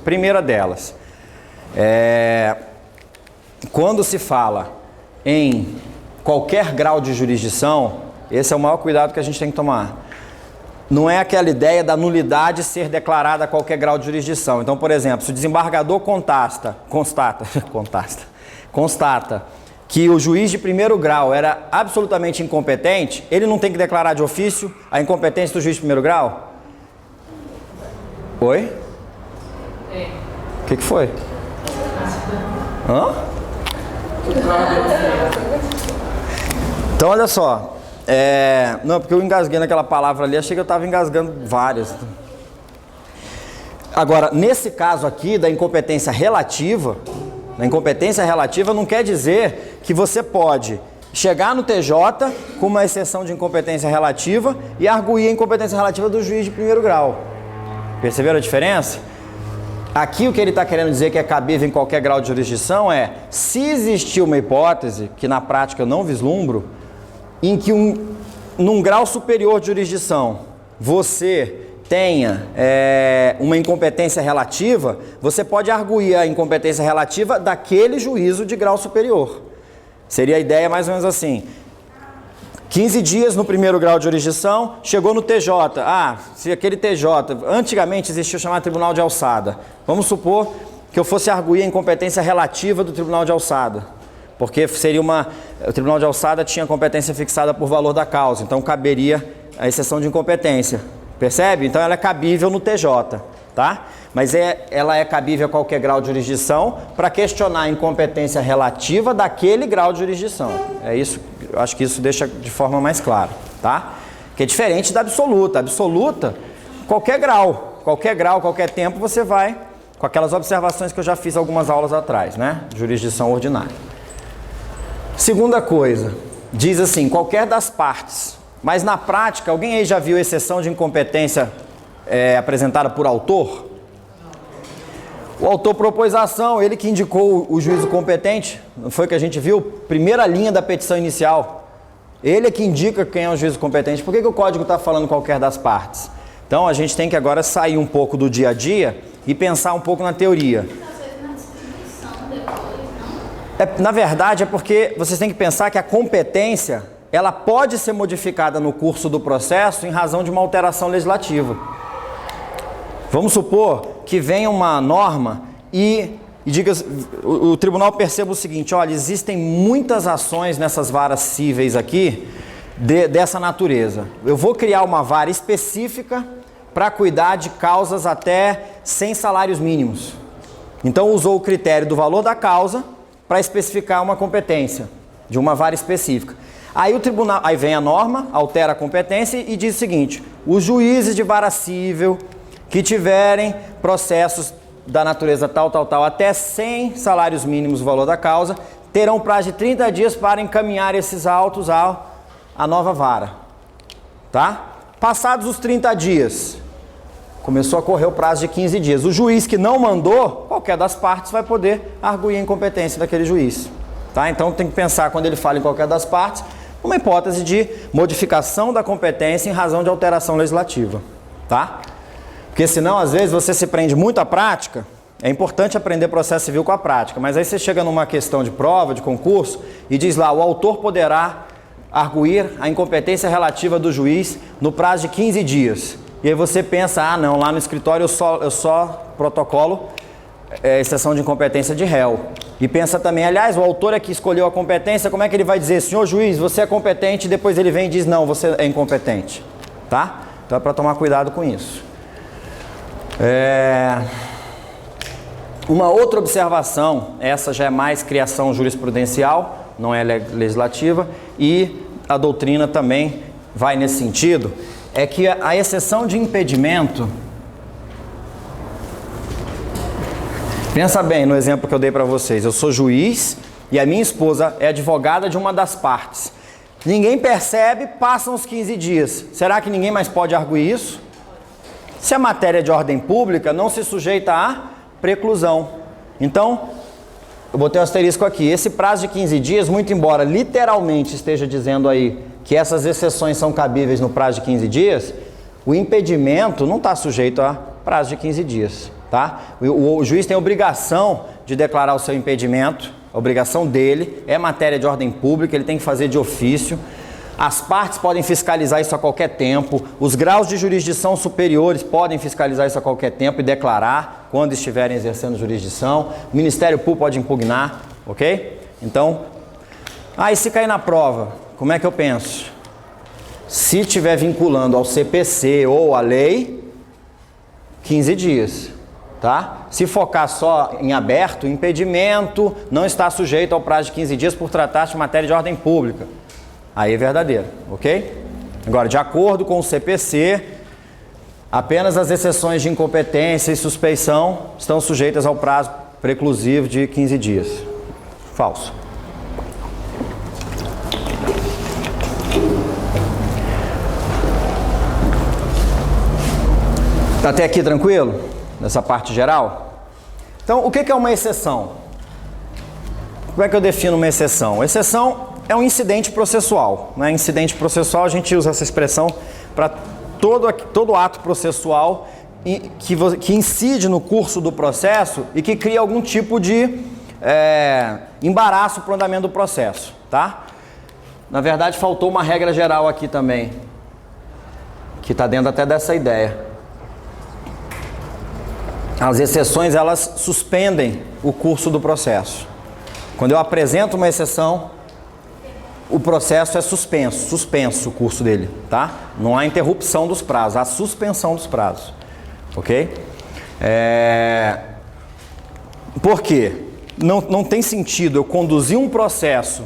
Primeira delas, quando se fala em qualquer grau de jurisdição, esse é o maior cuidado que a gente tem que tomar. Não é aquela ideia da nulidade ser declarada a qualquer grau de jurisdição. Então, por exemplo, se o desembargador constata que o juiz de primeiro grau era absolutamente incompetente, ele não tem que declarar de ofício a incompetência do juiz de primeiro grau? Oi? O que foi? Hã? Então, olha só. Não, porque eu engasguei naquela palavra ali, achei que eu estava engasgando várias. Agora, nesse caso aqui da incompetência relativa, não quer dizer que você pode chegar no TJ com uma exceção de incompetência relativa e arguir a incompetência relativa do juiz de primeiro grau. Perceberam a diferença? Aqui o que ele está querendo dizer que é cabível em qualquer grau de jurisdição é, se existir uma hipótese, que na prática eu não vislumbro, em que num grau superior de jurisdição você tenha uma incompetência relativa, você pode arguir a incompetência relativa daquele juízo de grau superior. Seria a ideia mais ou menos assim: 15 dias no primeiro grau de jurisdição, chegou no TJ. Se aquele TJ, antigamente existia o chamado Tribunal de Alçada. Vamos supor que eu fosse arguir a incompetência relativa do Tribunal de Alçada. Porque o Tribunal de Alçada tinha competência fixada por valor da causa, então caberia a exceção de incompetência. Percebe? Então ela é cabível no TJ, tá? Mas ela é cabível a qualquer grau de jurisdição para questionar a incompetência relativa daquele grau de jurisdição. É isso, eu acho que isso deixa de forma mais clara, tá? Que é diferente da absoluta. Absoluta, qualquer grau, qualquer tempo você vai, com aquelas observações que eu já fiz algumas aulas atrás, né? Jurisdição ordinária. Segunda coisa, diz assim, qualquer das partes. Mas na prática, alguém aí já viu exceção de incompetência apresentada por autor? O autor propôs a ação, ele que indicou o juízo competente, não foi que a gente viu? Primeira linha da petição inicial. Ele é que indica quem é o juízo competente. Por que o código está falando qualquer das partes? Então a gente tem que agora sair um pouco do dia a dia e pensar um pouco na teoria. Na verdade é porque vocês têm que pensar que a competência, ela pode ser modificada no curso do processo em razão de uma alteração legislativa. Vamos supor que venha uma norma e diga, o tribunal perceba o seguinte: olha, existem muitas ações nessas varas cíveis aqui dessa natureza. Eu vou criar uma vara específica para cuidar de causas até 100 salários mínimos. Então usou o critério do valor da causa para especificar uma competência de uma vara específica. Aí o tribunal, aí vem a norma, altera a competência e diz o seguinte: os juízes de vara cível que tiverem processos da natureza tal, até 100 salários mínimos o valor da causa, terão prazo de 30 dias para encaminhar esses autos à nova vara. Tá? Passados os 30 dias, começou a correr o prazo de 15 dias. O juiz que não mandou, qualquer das partes vai poder arguir a incompetência daquele juiz. Tá? Então tem que pensar, quando ele fala em qualquer das partes, uma hipótese de modificação da competência em razão de alteração legislativa. Tá? Porque senão, às vezes, você se prende muito à prática. É importante aprender processo civil com a prática, mas aí você chega numa questão de prova, de concurso, e diz lá: o autor poderá arguir a incompetência relativa do juiz no prazo de 15 dias. E aí você pensa: não, lá no escritório eu só protocolo exceção de incompetência de réu. E pensa também, aliás, o autor é que escolheu a competência, como é que ele vai dizer: senhor juiz, você é competente, e depois ele vem e diz: não, você é incompetente. Tá? Então é para tomar cuidado com isso. Uma outra observação, essa já é mais criação jurisprudencial, não é legislativa, e a doutrina também vai nesse sentido, é que a exceção de impedimento, pensa bem no exemplo que eu dei para vocês: eu sou juiz e a minha esposa é advogada de uma das partes. Ninguém percebe, passam os 15 dias. Será que ninguém mais pode arguir isso? Se a matéria é de ordem pública, não se sujeita à preclusão. Então, eu botei um asterisco aqui. Esse prazo de 15 dias, muito embora literalmente esteja dizendo aí que essas exceções são cabíveis no prazo de 15 dias, o impedimento não está sujeito a prazo de 15 dias. tá? O juiz tem a obrigação de declarar o seu impedimento, a obrigação dele, é matéria de ordem pública, ele tem que fazer de ofício. As partes podem fiscalizar isso a qualquer tempo, os graus de jurisdição superiores podem fiscalizar isso a qualquer tempo e declarar quando estiverem exercendo jurisdição. O Ministério Público pode impugnar, ok? Então, e se cair na prova, como é que eu penso? Se estiver vinculando ao CPC ou à lei, 15 dias, tá? Se focar só em aberto, impedimento não está sujeito ao prazo de 15 dias por tratar-se de matéria de ordem pública. Aí é verdadeiro, ok? Agora, de acordo com o CPC, apenas as exceções de incompetência e suspeição estão sujeitas ao prazo preclusivo de 15 dias. Falso. Tá até aqui tranquilo? Nessa parte geral? Então, o que é uma exceção? Como é que eu defino uma exceção? Exceção é um incidente processual, né? Incidente processual, a gente usa essa expressão para todo ato processual que incide no curso do processo e que cria algum tipo de embaraço para o andamento do processo, tá? Na verdade, faltou uma regra geral aqui também, que está dentro até dessa ideia. As exceções, elas suspendem o curso do processo. Quando eu apresento uma exceção, o processo é suspenso o curso dele, tá? Não há interrupção dos prazos, há suspensão dos prazos, ok? Por quê? Não tem sentido eu conduzir um processo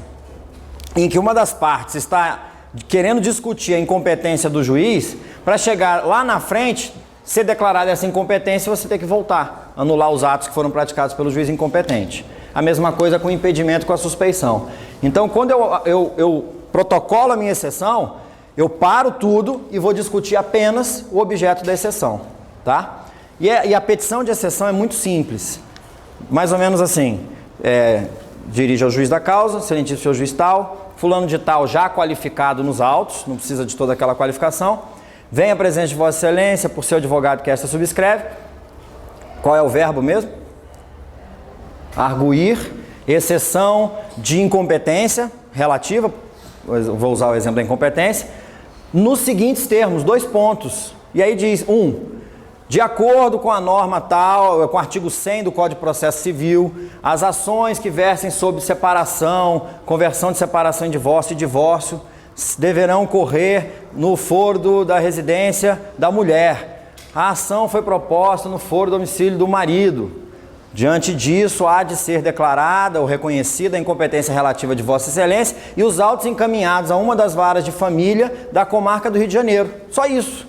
em que uma das partes está querendo discutir a incompetência do juiz para chegar lá na frente, ser declarada essa incompetência e você ter que voltar, anular os atos que foram praticados pelo juiz incompetente. A mesma coisa com o impedimento, com a suspeição. Então, quando eu protocolo a minha exceção, eu paro tudo e vou discutir apenas o objeto da exceção, tá? E a petição de exceção é muito simples. Mais ou menos assim, dirige ao juiz da causa, excelentíssimo senhor juiz tal, fulano de tal já qualificado nos autos, não precisa de toda aquela qualificação, vem à presença de vossa excelência por seu advogado que esta subscreve. Qual é o verbo mesmo? Arguir, exceção de incompetência relativa, vou usar o exemplo da incompetência, nos seguintes termos, 2 pontos. E aí diz, 1, de acordo com a norma tal, com o artigo 100 do Código de Processo Civil, as ações que versem sobre separação, conversão de separação em divórcio e divórcio, deverão ocorrer no foro da residência da mulher. A ação foi proposta no foro do domicílio do marido. Diante disso, há de ser declarada ou reconhecida a incompetência relativa de Vossa Excelência e os autos encaminhados a uma das varas de família da comarca do Rio de Janeiro. Só isso.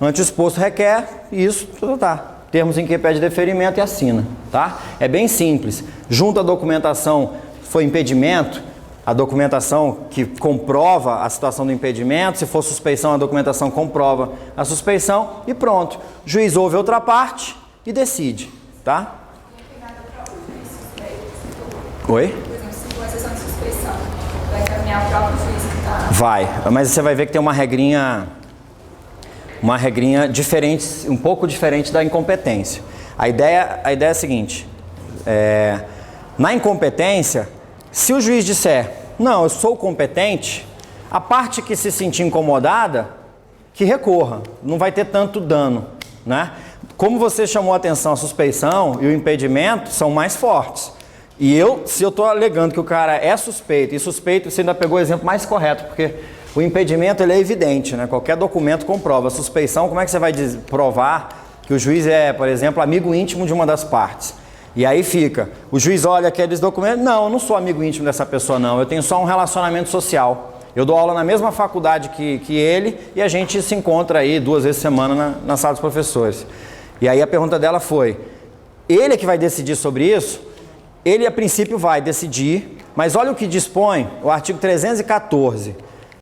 Antes exposto requer, isso, tudo tá. Termos em que pede deferimento e assina, tá? É bem simples. Junto à documentação, foi impedimento, a documentação que comprova a situação do impedimento, se for suspeição, a documentação comprova a suspeição e pronto. O juiz ouve outra parte e decide, tá? Oi? Por exemplo, se for exceção de suspeição, vai caminhar o próprio juiz que está... Vai, mas você vai ver que tem uma regrinha diferente, um pouco diferente da incompetência. A ideia é a seguinte, na incompetência, se o juiz disser, não, eu sou competente, a parte que se sentir incomodada, que recorra, não vai ter tanto dano, né? Como você chamou a atenção, a suspeição e o impedimento são mais fortes. E se eu estou alegando que o cara é suspeito, e suspeito você ainda pegou o exemplo mais correto, porque o impedimento ele é evidente, né? Qualquer documento comprova. A suspeição, como é que você vai provar que o juiz é, por exemplo, amigo íntimo de uma das partes? E aí fica, o juiz olha aqueles documentos, não, eu não sou amigo íntimo dessa pessoa não, eu tenho só um relacionamento social. Eu dou aula na mesma faculdade que ele e a gente se encontra aí 2 vezes por semana na sala dos professores. E aí a pergunta dela foi, ele é que vai decidir sobre isso? Ele, a princípio, vai decidir, mas olha o que dispõe o artigo 314.